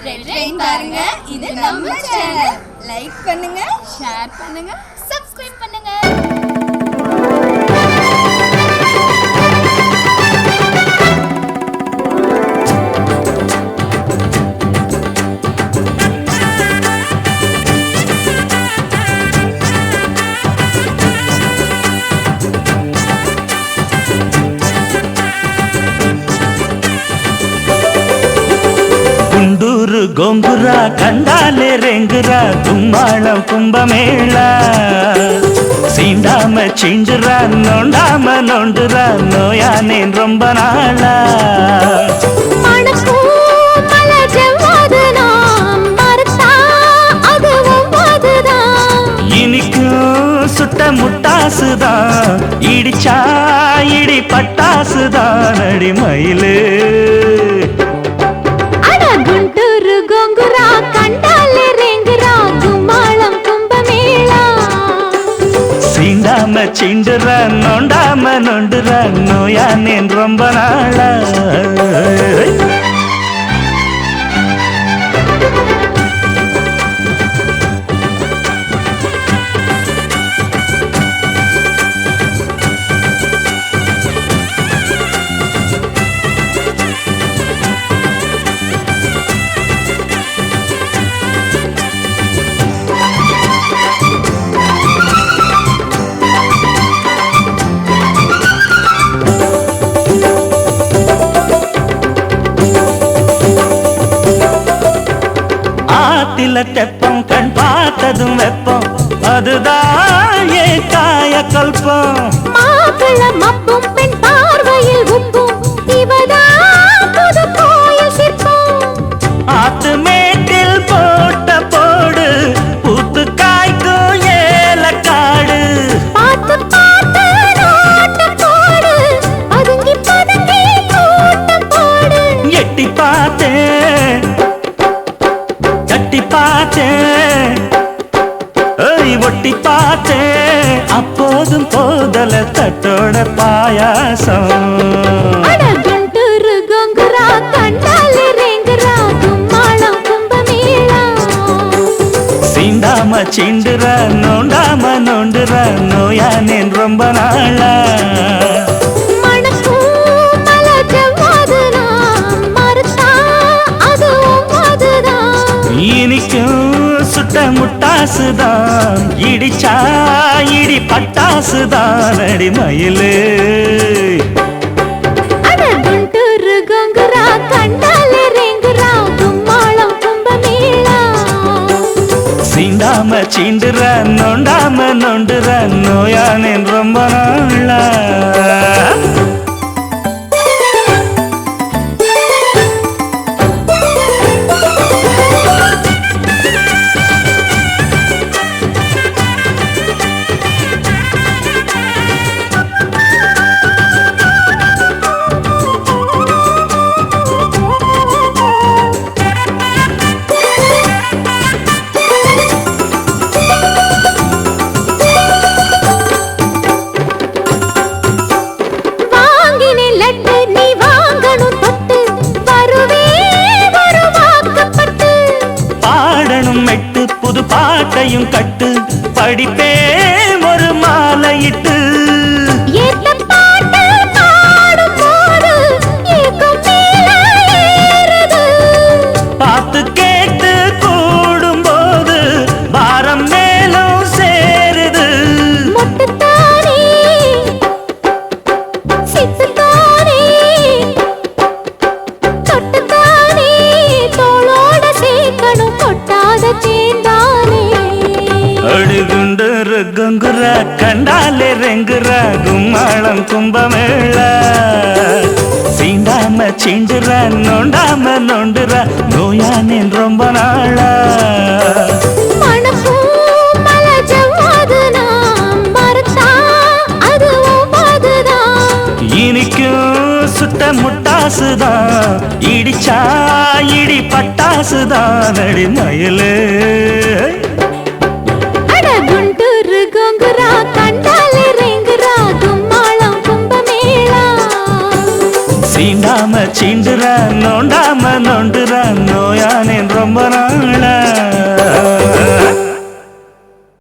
Red rain பாருங்க. இது நம்ம சேனல். லைக் பண்ணுங்க, ஷேர் பண்ணுங்க, சப்ஸ்கிரைப் பண்ணுங்க. గుంటూరు గోంగుర కండాలే రెంగురా గుమ్మాళం కుంభమేళ சீண்டாம சிண்டுரா நோண்டாம நோண்டுரா நோயா நேன் ரொம்ப நாளா இனிக்கும் சுட்ட முட்டாசுதான் இடிச்சா இடி பட்டாசுதான் அடிமயிலு గుంటూరు గోంగుర కండాలే రెంగురా గుమ్మాళం కుంభమేళ சீண்டாம சிண்டுரா நோண்டாம நோண்டுரா நோயா நேன் ரொம்ப நாளா தெப்பம் கண் பார்த்ததும் வெப்பம் அதுதான் ஏ காய கல்பம் மாப்பிள்ள மப்பும் பெண் பார்வையில் உப்பும் இவதான் புது கோயில் சிற்பம் ஆத்து மேட்டில் போட்ட போடு பூத்து காய்க்கும் ஏலக்காடு பார்த்து பார்த்து நோட்ட போடு பதுங்கி பதுங்கி கூட்டம் போடு எட்டி பார்த்தேன் கட்டி பார்த்தேன் ஒட்டி பார்த்தேன் அப்போதும் போதல தட்டோட பாயாசம் గుంటూరు గోంగుర కండాలే రెంగురా గుమ్మాళం కుంభమేళ சீண்டாம சிண்டுரா நோண்டாம நோண்டுரா நோயா நேன் ரொம்ப நாளா இனிக்கும் சுட்ட முட்டாசுதான் இடிச்சா இடி பட்டாசுதான் அடிமயிலு గుంటూరు గోంగుర కండాలే రెంగురా గుమ్మాళం కుంభమేళ சீண்டாம சிண்டுரா நோண்டாம நோண்டுரா நோயா நேன் ரொம்ப நாளா புது பாட்டையும் கட்டு படிப்பே ஒரு மாலையிட்டு பார்த்து கேட்டு கூடும்போது பாரம் மேலும் சேருது அடுகுண்டரு கங்குர கண்டாலே ரெங்குர கும்மாளம் கும்பமேள சீண்டாம சிண்டுரா நோண்டாம நோண்டுரா நோயா நேன் ரொம்ப நாளா இனிக்கும் சுட்ட முட்டாசுதான் இடிச்சா இடி பட்டாசுதான் அடிமயிலு గుంటూరు గోంగుర కండాలే రెంగురా గుమ్మాళం కుంభమేళ சீண்டாம சிண்டுரா நோண்டாம நோண்டுரா நோயா நேன் ரொம்ப நாள்